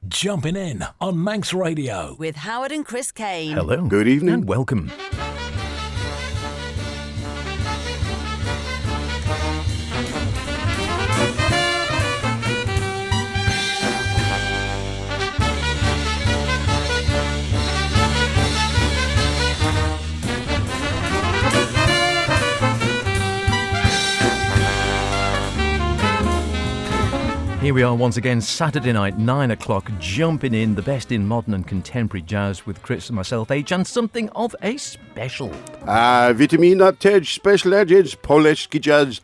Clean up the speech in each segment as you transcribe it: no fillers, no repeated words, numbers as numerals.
Jumpin' In on Manx Radio. With Howard and Chris Kane. Hello. Good evening. And welcome. Here we are once again, Saturday night, 9 o'clock, jumping in the best in modern and contemporary jazz with Chris and myself, H, and something of a special. Vitamina Tej Special Edges, Polish Jazz,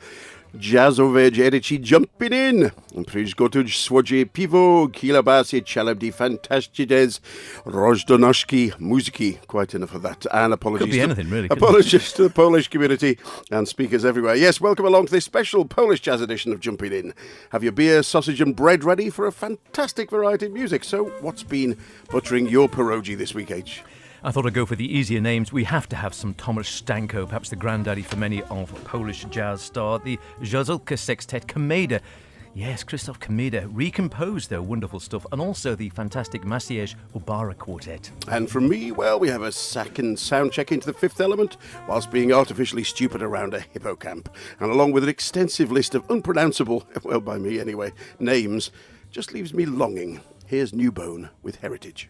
Jazzowej Edici Jumpin' In. Please go to Swoje Pivo, Kilabasi, Chalabdi Fantastides, Rozdonoshki, Muziki. Quite enough of that. And apologies. Could be anything, really. Apologies to the Polish community and speakers everywhere. Yes, welcome along to this special Polish jazz edition of Jumpin' In. Have your beer, sausage, and bread ready for a fantastic variety of music. So, what's been buttering your pierogi this week, H? I thought I'd go for the easier names. We have to have some Tomasz Stanko, perhaps the granddaddy for many of Polish jazz star, the Jazulka Sextet Komeda. Yes, Krzysztof Komeda, recomposed their wonderful stuff, and also the fantastic Maciej Ubara Quartet. And from me, well, we have a second sound check into the Fifth Element, whilst being artificially stupid around a hippocamp. And along with an extensive list of unpronounceable, well, by me anyway, names, just leaves me longing. Here's Newbone with Heritage.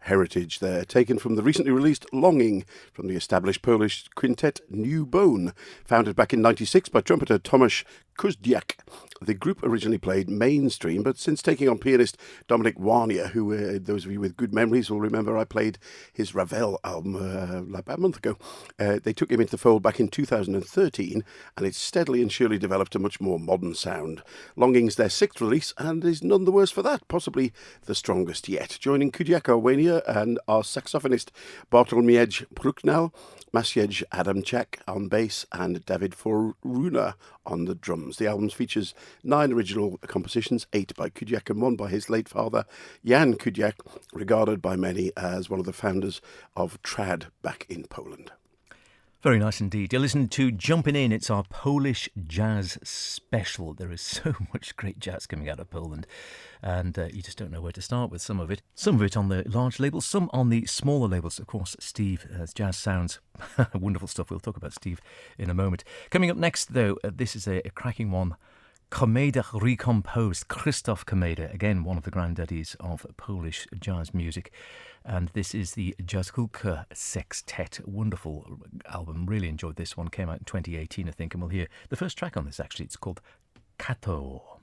Heritage there, taken from the recently released Longing from the established Polish quintet New Bone, founded back in '96 by trumpeter Tomasz Kuzdiak. The group originally played mainstream, but since taking on pianist Dominik Warnia, who those of you with good memories will remember I played his Ravel album about a month ago, they took him into the fold back in 2013, and it's steadily and surely developed a much more modern sound. Longing's their sixth release, and is none the worse for that, possibly the strongest yet. Joining Kuzdiak Arwania and our saxophonist Bartłomiej Brucknell, Maciej Adamczak on bass, and David Foruna on the drums. The album features 9 original compositions, 8 by Kuzdiak and 1 by his late father, Jan Kuzdiak, regarded by many as one of the founders of trad back in Poland. Very nice indeed. You're listening to Jumpin' In. It's our Polish jazz special. There is so much great jazz coming out of Poland, and you just don't know where to start with some of it. Some of it on the large labels, some on the smaller labels. Of course, Steve, Jazz Sounds, wonderful stuff. We'll talk about Steve in a moment. Coming up next, though, this is a cracking one. Komeda Recomposed, Krzysztof Komeda, again one of the granddaddies of Polish jazz music, and this is the Jazzhulka Sextet. Wonderful album, really enjoyed this one, came out in 2018 I think, and we'll hear the first track on this actually. It's called Kato.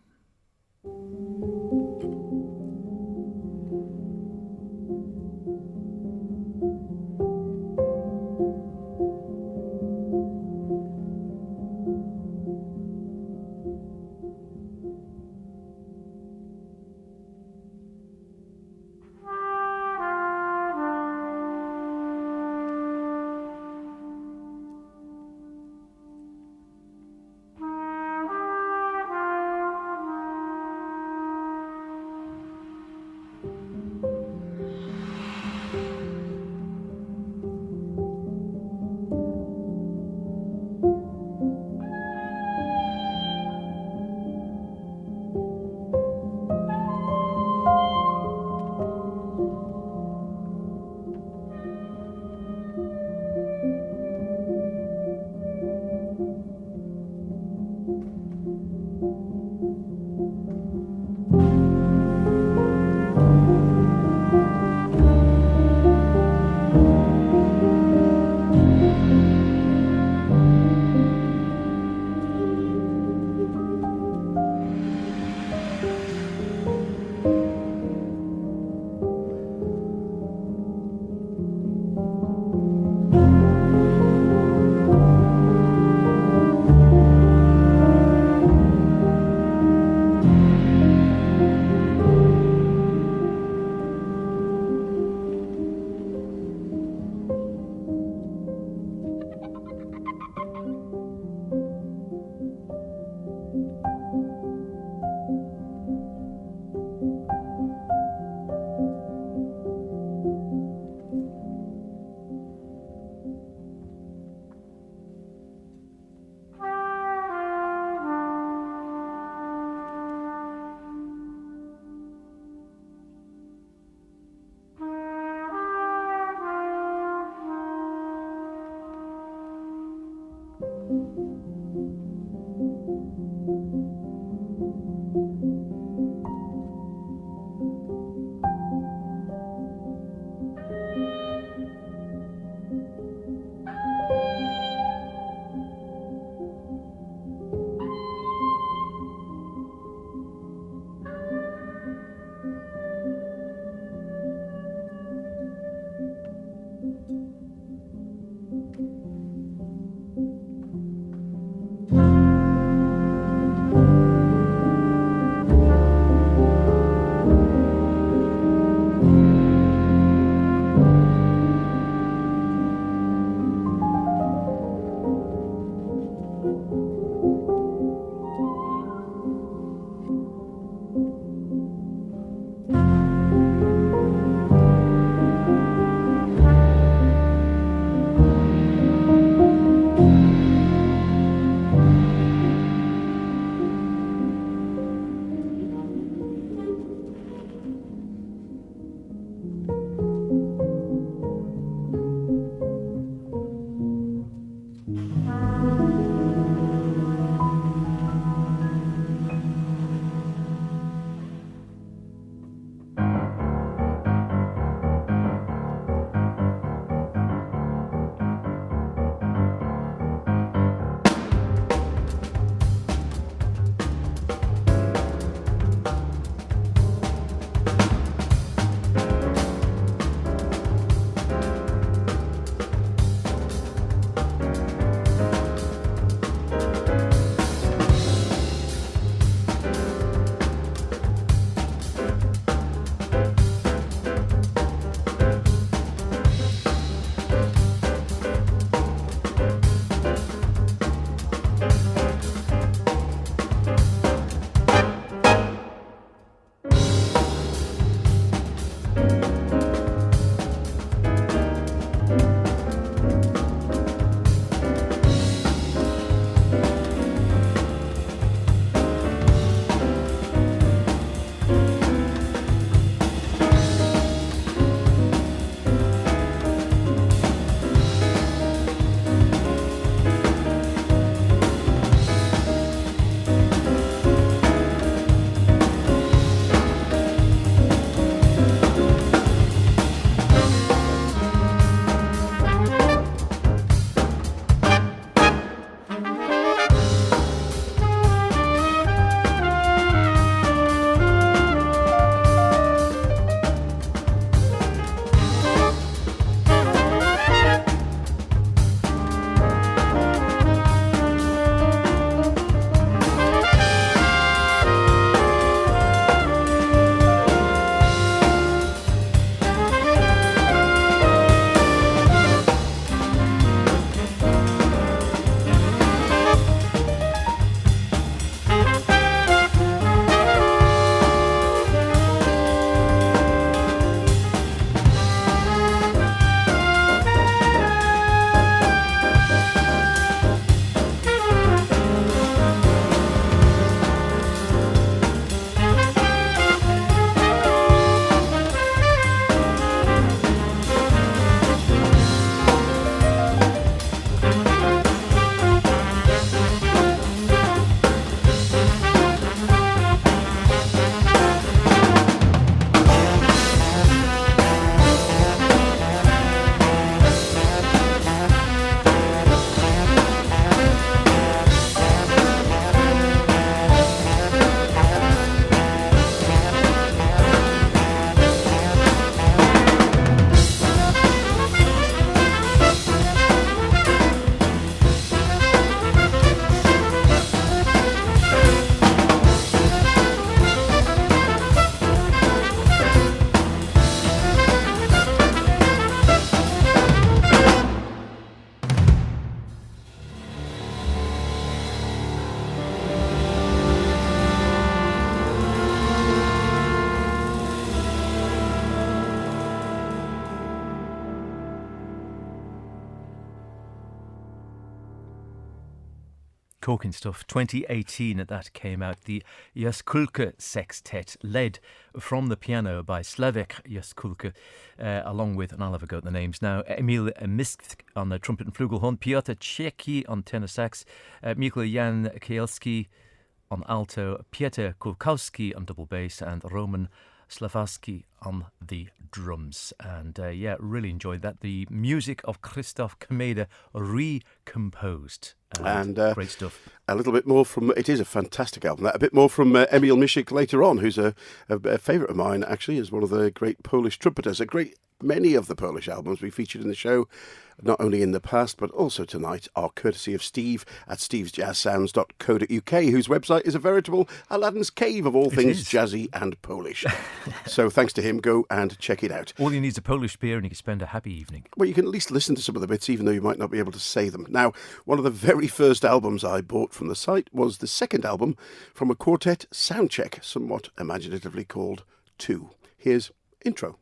Corking stuff. 2018 that came out. The Jaskulka Sextet, led from the piano by Slavek Jaskulka, along with, and I'll have a go at the names now, Emil Misk on the trumpet and flugelhorn, Piotr Czeki on tenor sax, Mikhail Jan Kielski on alto, Piotr Kulkowski on double bass, and Roman Slavasky on the drums. And really enjoyed that. The music of Krzysztof Komeda recomposed. And great stuff. A little bit more from, it is a fantastic album, a bit more from Emil Mishik later on, who's a favourite of mine, actually, is one of the great Polish trumpeters. Many of the Polish albums we featured in the show, not only in the past but also tonight, are courtesy of Steve at stevesjazzsounds.co.uk, whose website is a veritable Aladdin's cave of all things jazzy and Polish. So thanks to him, go and check it out. All you need is a Polish beer and you can spend a happy evening. Well, you can at least listen to some of the bits, even though you might not be able to say them. Now, one of the very first albums I bought from the site was the second album from a quartet soundcheck, somewhat imaginatively called 2. Here's Intro.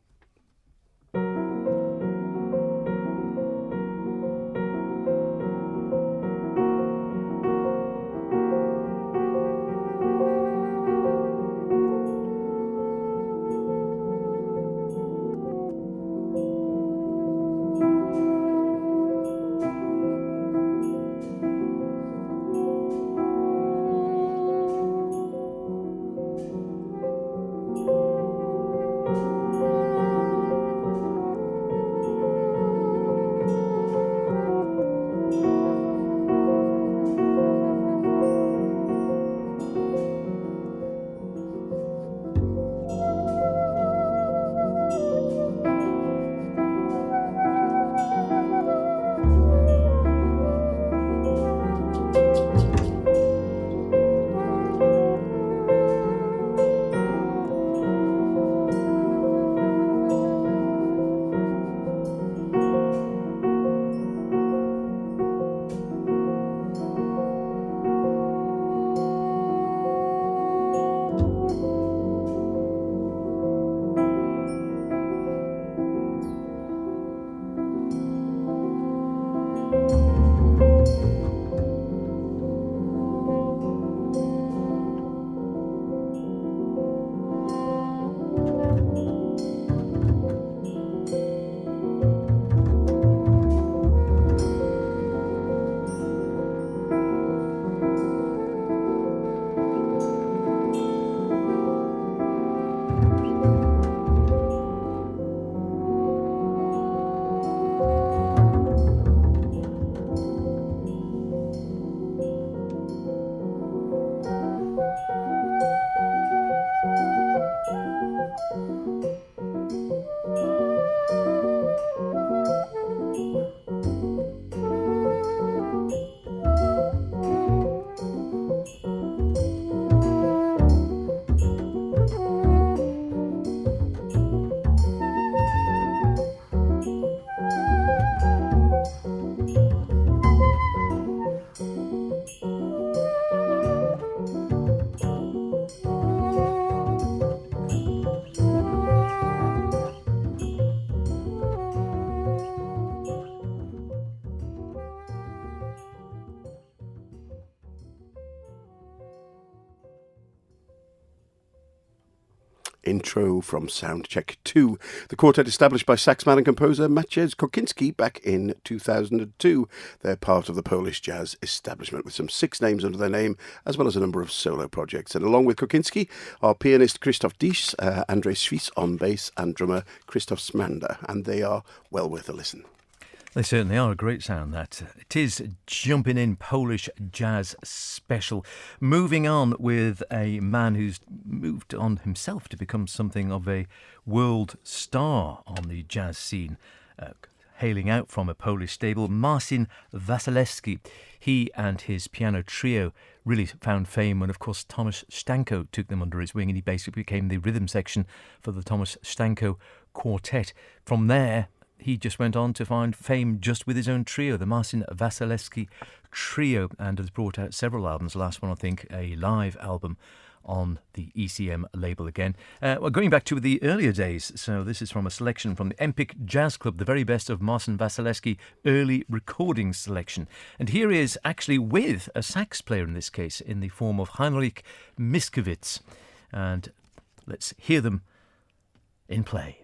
Intro from Soundcheck 2, the quartet established by saxman and composer Maciej Kokinski back in 2002. They're part of the Polish jazz establishment with some 6 names under their name, as well as a number of solo projects. And along with Kokinski are pianist Krzysztof Disch, Andrzej Swiss on bass, and drummer Krzysztof Smanda, and they are well worth a listen. They certainly are a great sound, that. It is Jumpin In Polish Jazz Special. Moving on with a man who's moved on himself to become something of a world star on the jazz scene. Hailing out from a Polish stable, Marcin Wasilewski. He and his piano trio really found fame when, of course, Tomasz Stanko took them under his wing, and he basically became the rhythm section for the Tomasz Stanko Quartet. From there, he just went on to find fame just with his own trio, the Marcin Wasilewski Trio, and has brought out several albums. The last one, I think, a live album on the ECM label again. Well, going back to the earlier days, so this is from a selection from the Empik Jazz Club, the very best of Marcin Wasilewski early recording selection. And here he is actually with a sax player in this case, in the form of Heinrich Miskowitz. And let's hear them in play.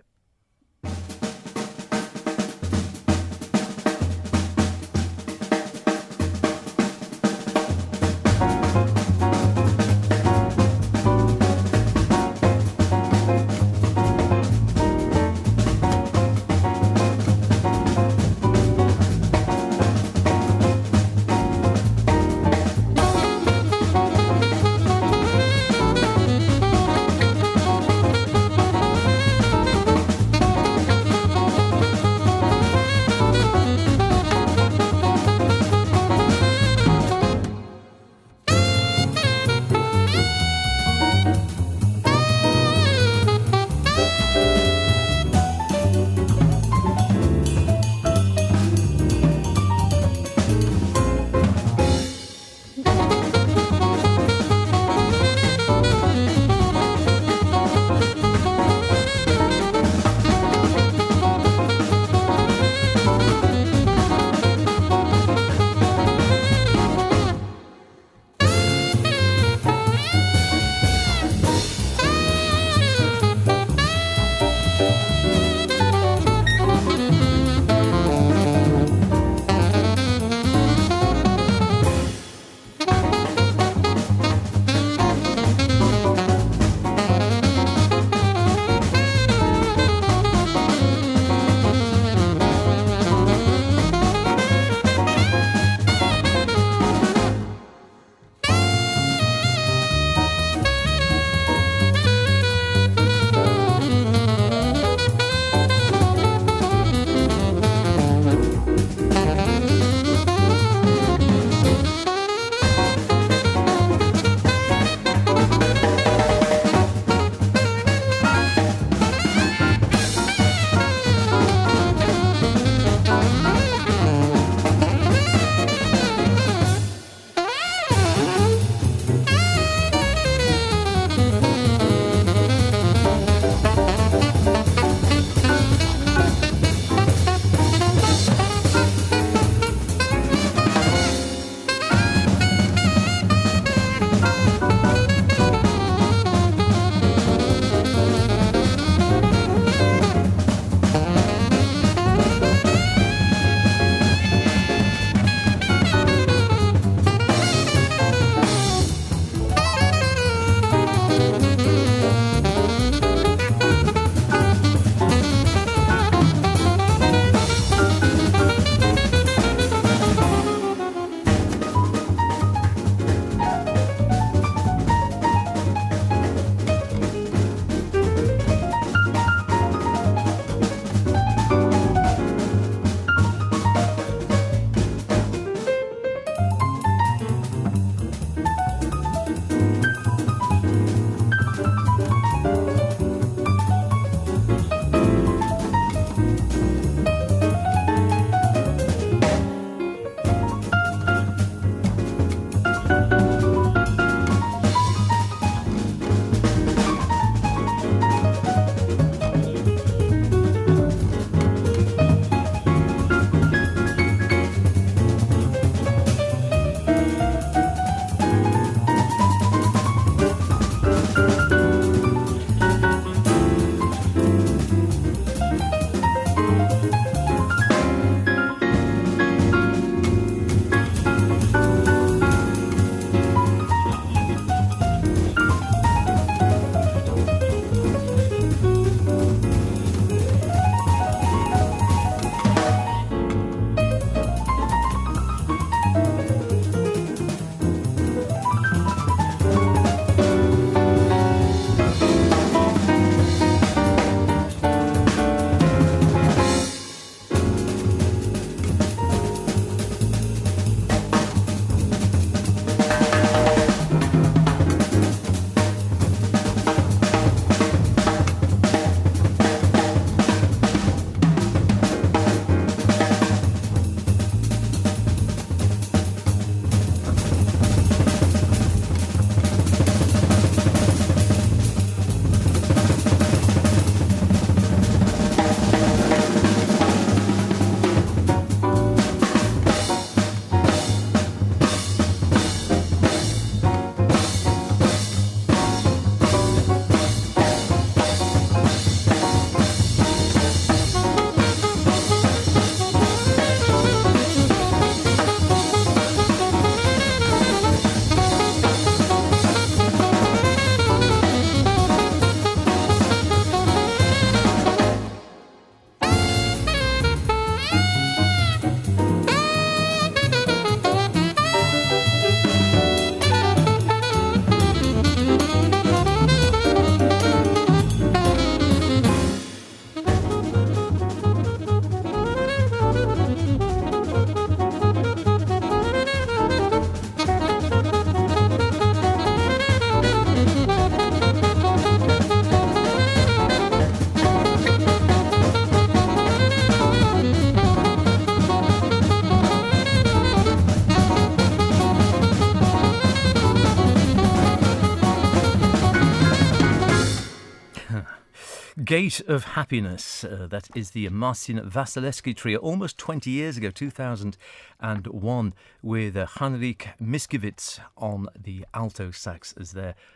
Gate of Happiness. That is the Marcin Wasilewski trio, almost 20 years ago, 2001, with Henryk Miskiewicz on the alto sax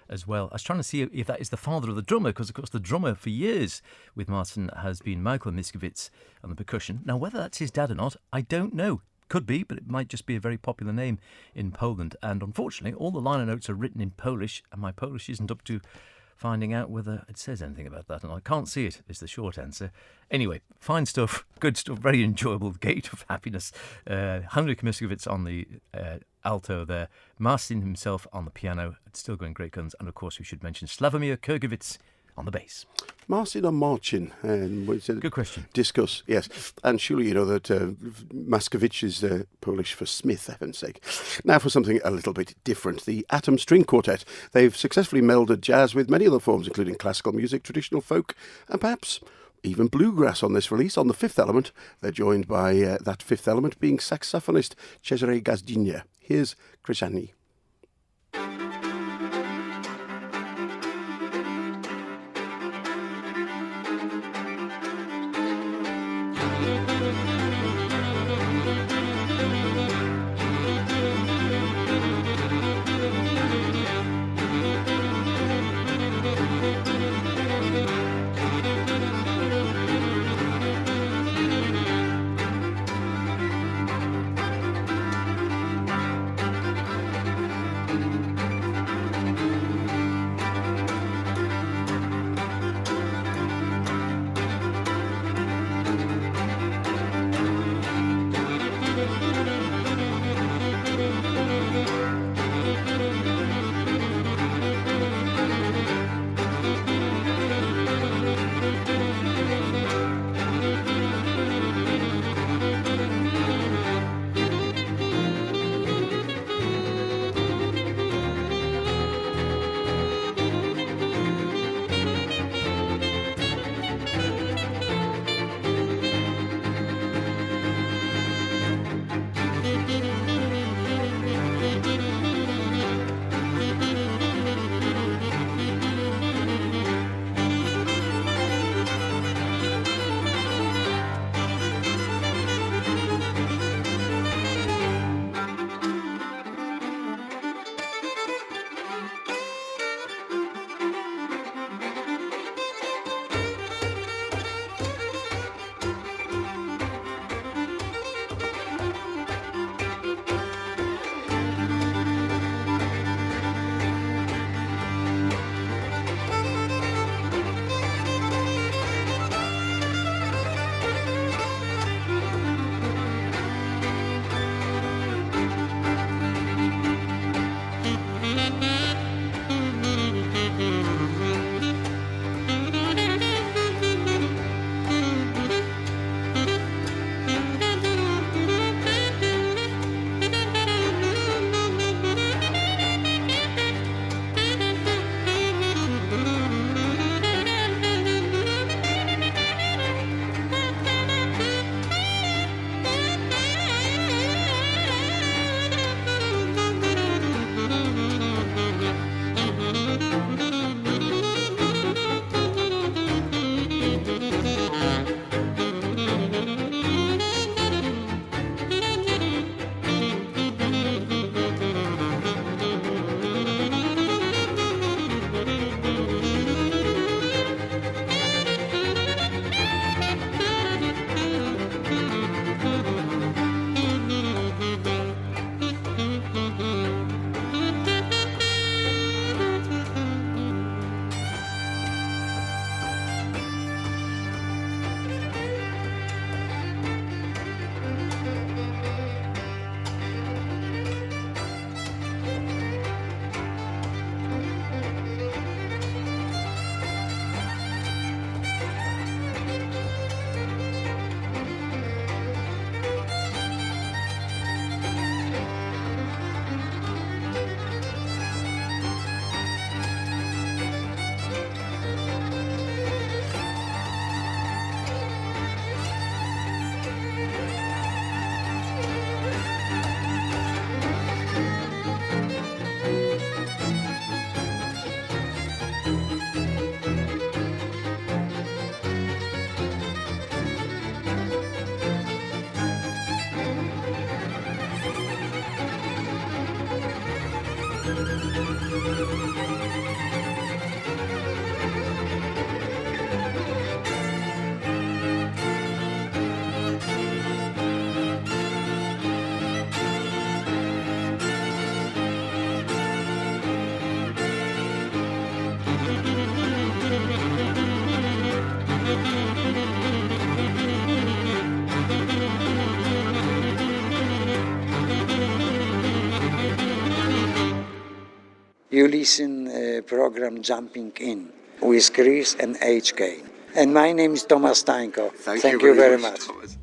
as well. I was trying to see if that is the father of the drummer, because, of course, the drummer for years with Marcin has been Michael Miskiewicz on the percussion. Now, whether that's his dad or not, I don't know. Could be, but it might just be a very popular name in Poland. And unfortunately, all the liner notes are written in Polish, and my Polish isn't up to finding out whether it says anything about that, and I can't see it, is the short answer. Anyway, fine stuff, good stuff, very enjoyable. Gate of Happiness. Henryk Miskiewicz on the alto there, Marcin himself on the piano, it's still going great guns, and of course we should mention Slavomir Kurgiewicz on the bass. Marcin or Marcin? Good question. Discuss, yes. And surely you know that Maskowicz is Polish for Smith, for heaven's sake. Now for something a little bit different. The Atom String Quartet. They've successfully melded jazz with many other forms, including classical music, traditional folk, and perhaps even bluegrass on this release. On the Fifth Element, they're joined by that fifth element being saxophonist Cezary Gazdinia. Here's Krishani. You listen program Jumping In with Chris and HK. And my name is Thomas Stanko. Thank you very much. Thomas.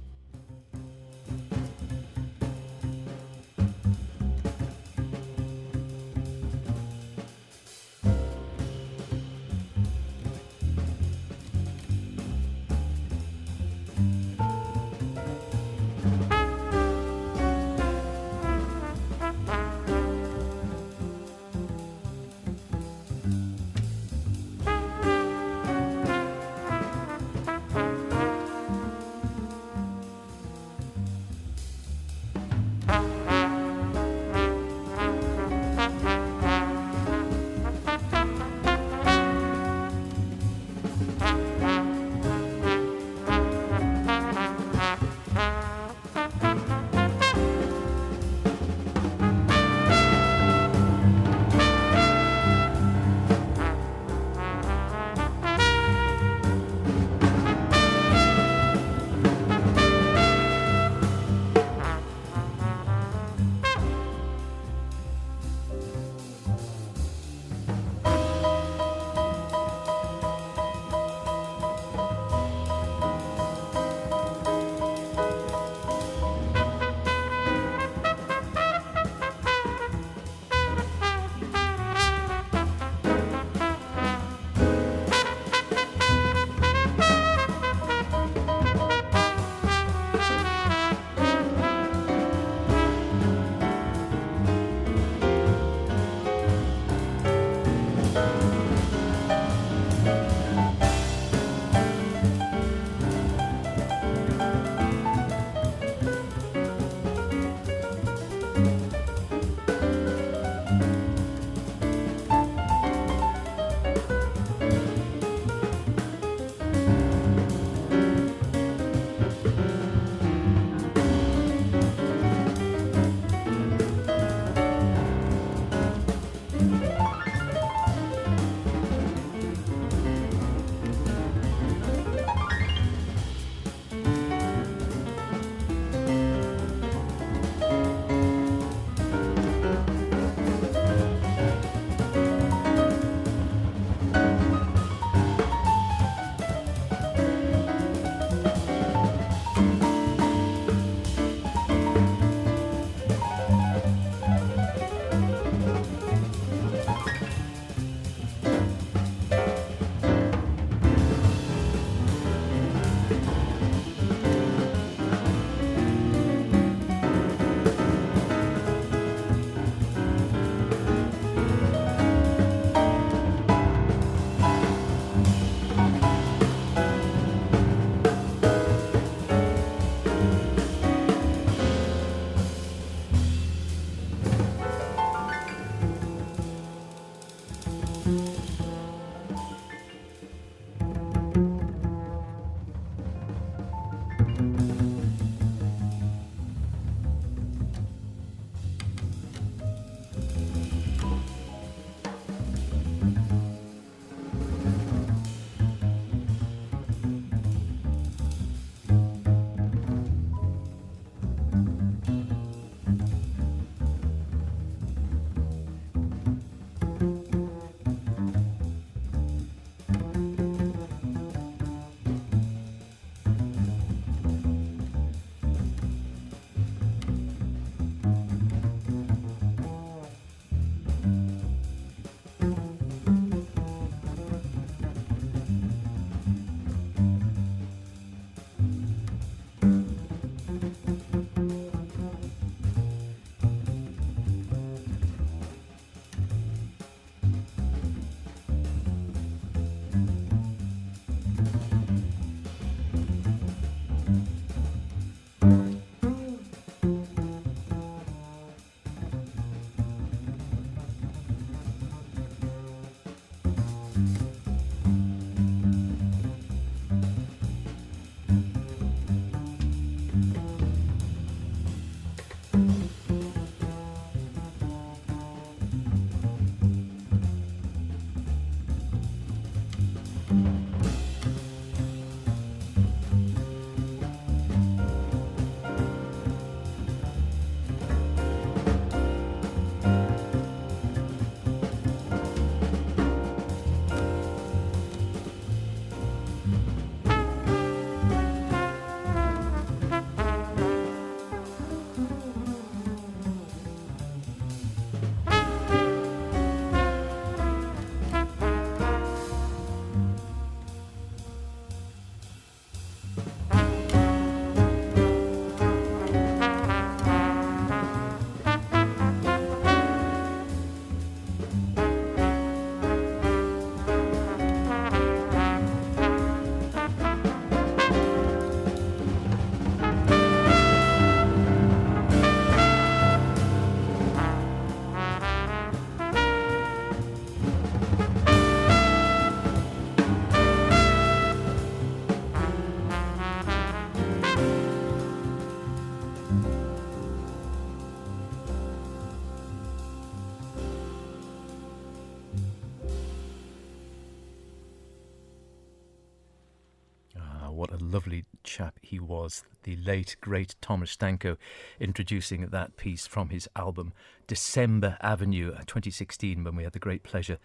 what a lovely chap he was. The late, great Thomas Stanko, introducing that piece from his album December Avenue, 2016, when we had the great pleasure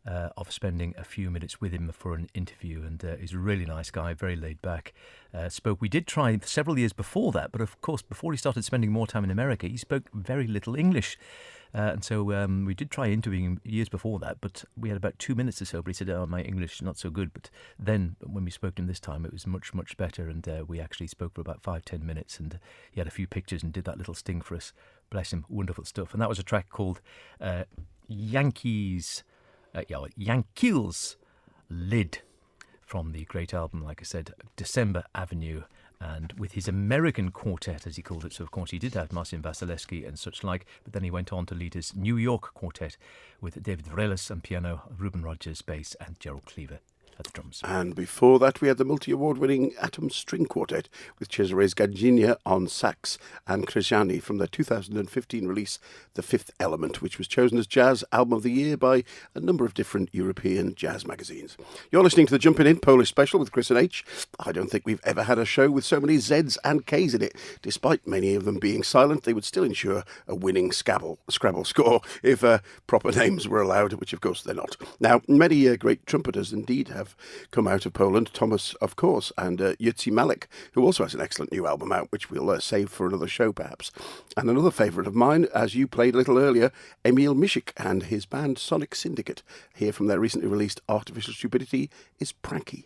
of spending a few minutes with him for an interview. And he's a really nice guy, very laid back. We did try several years before that, but of course, before he started spending more time in America, he spoke very little English. And so we did try interviewing him years before that, but we had about 2 minutes or so. But he said, "Oh, my English is not so good." But then when we spoke to him this time, it was much, much better. And we actually spoke for about 5-10 minutes. And he had a few pictures and did that little sting for us. Bless him, wonderful stuff. And that was a track called Yankees Lid, from the great album, like I said, December Avenue. And with his American quartet, as he called it. So, of course, he did have Marcin Vasilevsky and such like, but then he went on to lead his New York quartet with David Vreles on piano, Ruben Rogers bass, and Gerald Cleaver at the drums. And before that, we had the multi-award-winning Atom String Quartet with Cesare Sgaggina on sax and Krzyani from their 2015 release, The Fifth Element, which was chosen as Jazz Album of the Year by a number of different European jazz magazines. You're listening to the Jumpin' In Polish Special with Chris and H. I don't think we've ever had a show with so many Zs and Ks in it. Despite many of them being silent, they would still ensure a winning Scrabble score if proper names were allowed, which of course they're not. Now, many great trumpeters indeed have come out of Poland. Thomas, of course, and Yutzi Malik, who also has an excellent new album out, which we'll save for another show perhaps. And another favourite of mine, as you played a little earlier, Emil Mishik and his band Sonic Syndicate. Here from their recently released Artificial Stupidity is Pranky.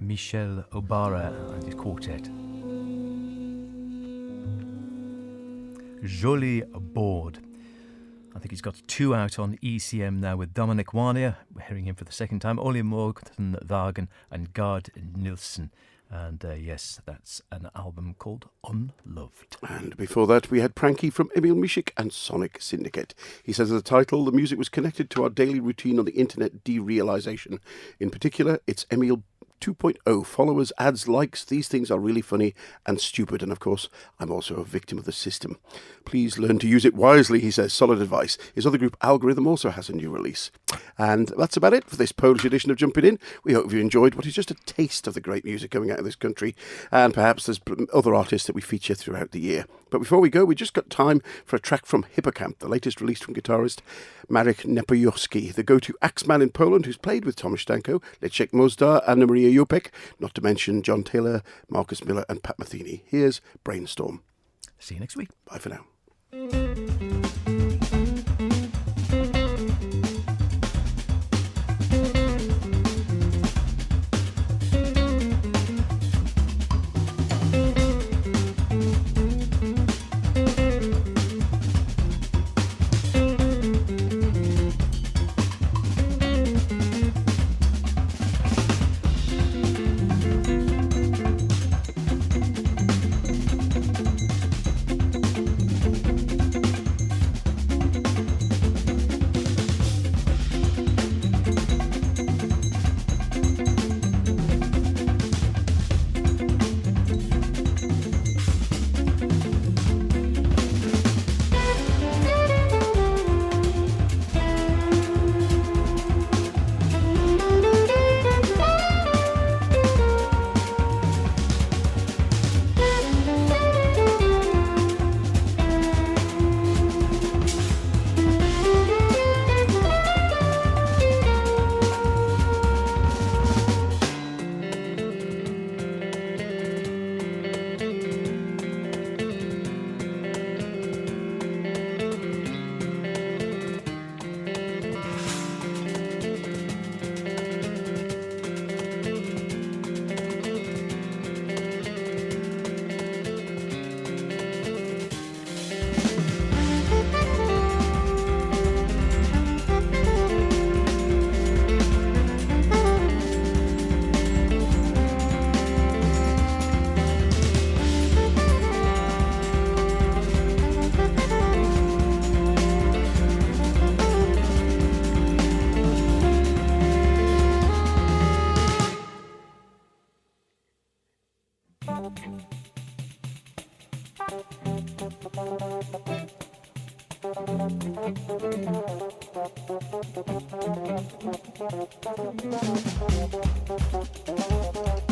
Michel Obara and his quartet. Joli Board. I think he's got 2 out on ECM now with Dominic Warnier. We're hearing him for the second time. Ole Morten Wagen and Gard Nilsen. And yes, that's an album called Unloved. And before that, we had Pranky from Emil Mishik and Sonic Syndicate. He says of the title, the music was connected to our daily routine on the internet derealization. In particular, it's Emil 2.0. Followers, ads, likes, these things are really funny and stupid. And of course, I'm also a victim of the system. Please learn to use it wisely, he says. Solid advice. His other group, Algorithm, also has a new release. And that's about it for this Polish edition of Jumpin' In. We hope you enjoyed what is just a taste of the great music coming out of this country. And perhaps there's other artists that we feature throughout the year. But before we go, we just got time for a track from Hippocamp, the latest release from guitarist Marek Nepojowski, the go-to axeman in Poland who's played with Tomasz Stanko, Leszek Mozdar, Anna Maria Jopek, not to mention John Taylor, Marcus Miller and Pat Metheny. Here's Brainstorm. See you next week. Bye for now. Thank you.